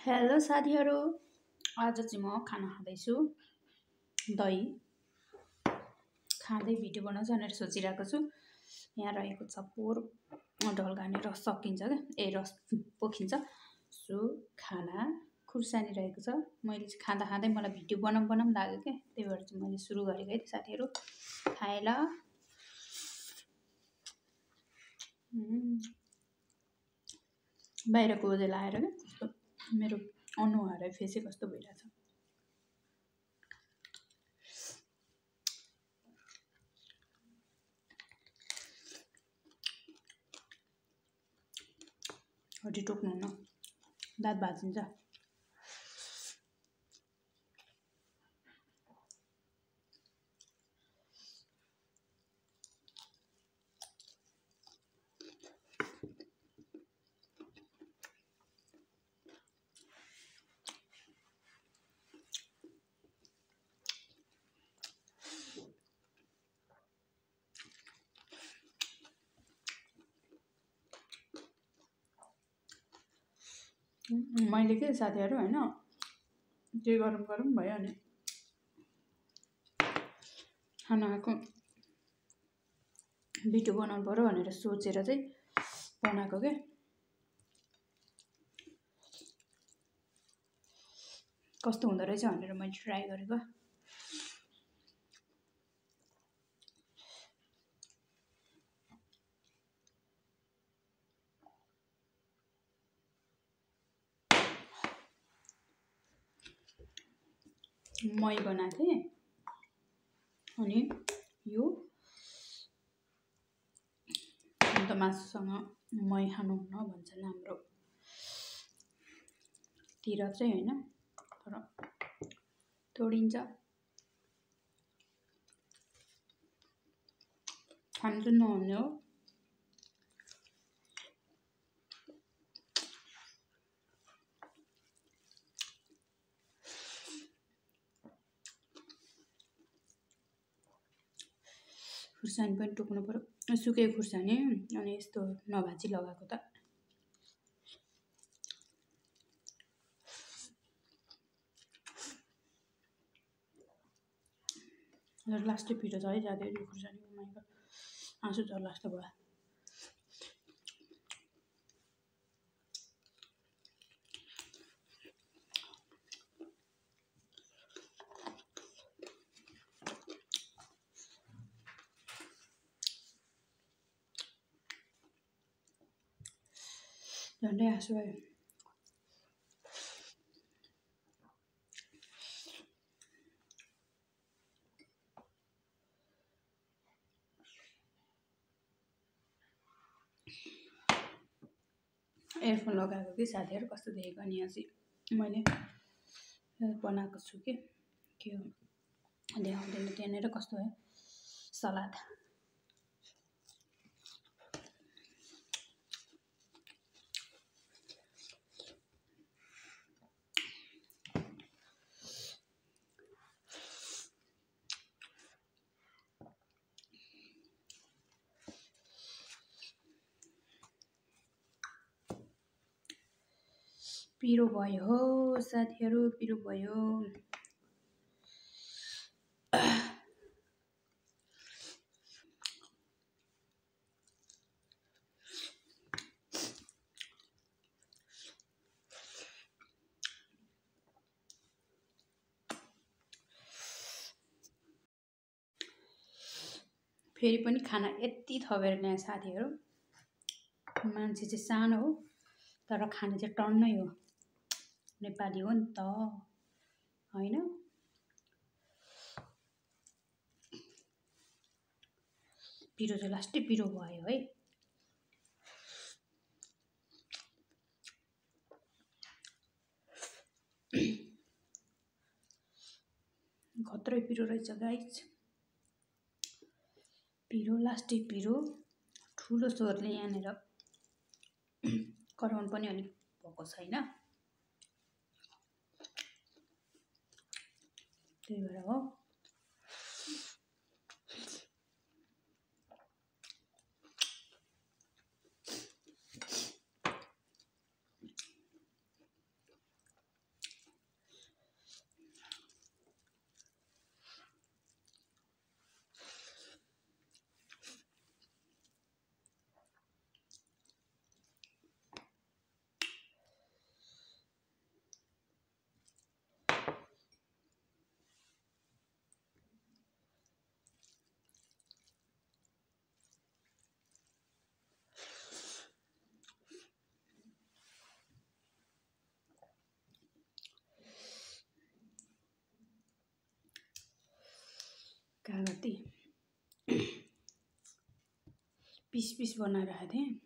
Hello साथीहरू। आज चाहिँ म खाना खाँदैछु। दही खाँदै भिडियो बनाउँछु भनेर सोचिरहेको छु। यहाँ रहेको छ पोहोर ढल्काने रस सकिन्छ क्या, रस पोखिन्छ। सो खाना खुर्सानी रहेको छ। मैले चाहिँ खाँदा खाँदै मलाई भिडियो बनाउँ लाग्यो क्या, त्यही भएर चाहिँ मैले सुरु गरेको है। साथीहरू खाएँ ल। बाहिरको ओजेल आएर क्या कस्तो मेरो अनुहार फेसै कस्तो भइरहेछ। हड्डी टोक्नुहुन्न, दाँत भाँचिन्छ। मैले के साथीहरू होइन के गरौँ भयो अनि खानाको भिडियो बनाउनु पर्यो भनेर सोचेर चाहिँ बनाएको क्या। कस्तो हुँदो रहेछ भनेर मैले ट्राई गरेको। मै बनाएको थिएँ अनि यो अन्त मासुसँग मै खानुहुन्न भन्छन् हाम्रो तिर चाहिँ होइन, तर तोडिन्छ। खानु चाहिँ नहुने हो। खुर्सानी पनि टोक्नु पर्यो, सुकेको खुर्सानी। अनि यस्तो नभाजी लगाएको त लास्टै पिरो छ है जाँदै यो खुर्सानीको। आँसु झर्ला जस्तो भयो। झन्डै आँसु आयो। एयरफोन लगाएको कि साथीहरू कस्तो देखेको। अनि यहाँ चाहिँ मैले बनाएको छु कि के हो देखाउँदैन त्यहाँनिर कस्तो है सलाद। पिरो भयो हो साथीहरू, पिरो भयो। फेरि पनि खाना यति थपेर ल्याएँ साथीहरू। मान्छे चाहिँ सानो हो तर खाना चाहिँ टन्नै हो। नेपाली हो नि त होइन। पिरो चाहिँ लास्टै पिरो भयो है। खत्रै पिरो रहेछ गाइस। पिरो लास्टै पिरो। ठुलो स्वरले यहाँनिर कराउनु पनि अलिक भएको छैन, त्यही भएर हो। कागती पिस बनाएर राखेको थिएँ।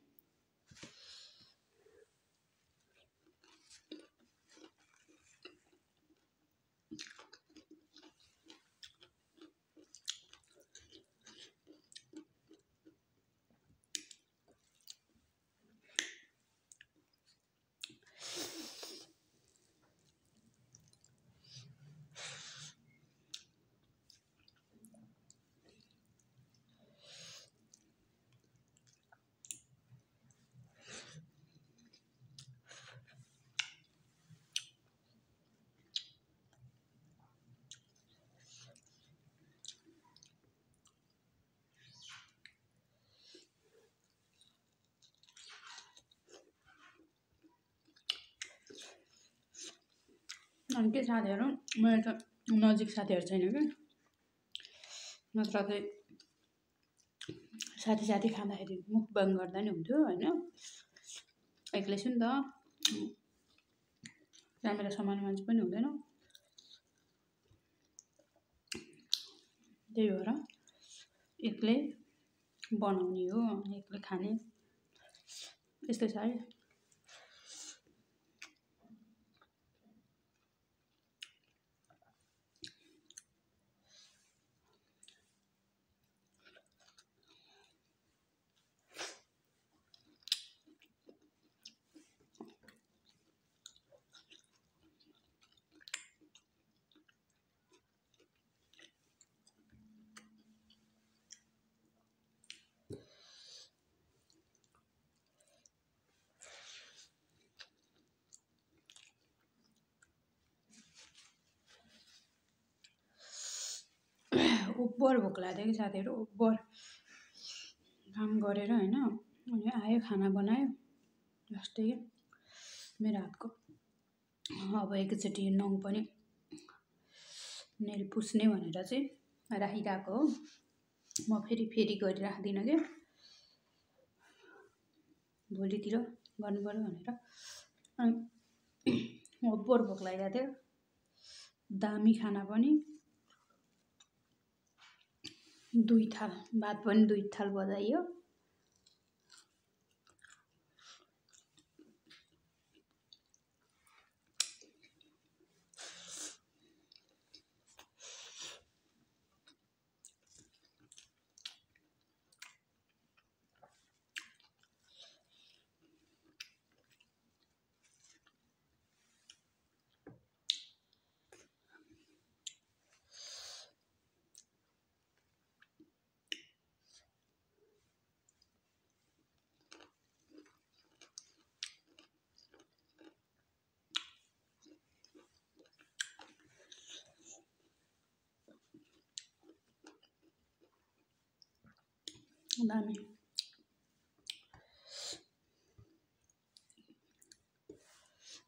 अनि के साथीहरू, मेरो त नजिक साथीहरू छैन कि, नत्र चाहिँ साथी खाँदाखेरि मुखबाङ गर्दा नि हुन्थ्यो होइन। एक्लै छु नि त, क्यामेरा समाउने मान्छे पनि हुँदैन, त्यही भएर एक्लै बनाउने हो, एक्लै खाने, यस्तै छ है। ओभर भोक लाग्यो कि साथीहरू, ओभर काम गरेर होइन। अनि आयो खाना बनायो जस्तै मेरो हातको। अब एकचोटि नङ पनि नेल पुस्ने भनेर चाहिँ राखिरहेको हो। म फेरि गरिराख्दिनँ क्या, भोलितिर गर्नु पर्यो भनेर। अनि ओभर भोक लागेको थियो, दामी खाना पनि, 2 थाल भात पनि 2 थाल बजाइयो। दामी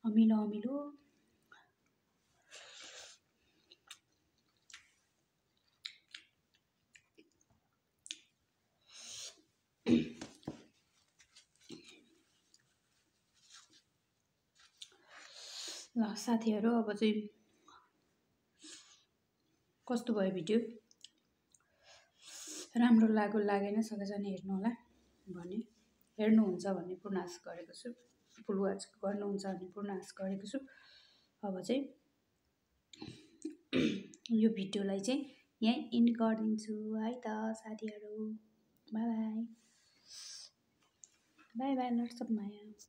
अमिलो अमिलो। ल साथीहरू, अब चाहिँ कस्तो भयो भिडियो, राम्रो लाग्यो लागेन सबैजना हेर्नु होला भने हेर्नुहुन्छ भन्ने पूर्ण आशा गरेको छु, गर्नुहुन्छ भन्ने पूर्ण आशा गरेको छु। अब चाहिँ यो भिडियोलाई चाहिँ यहीँ इन्ड गरिदिन्छु है त साथीहरू। Bye bye, bye bye, lots of Maya.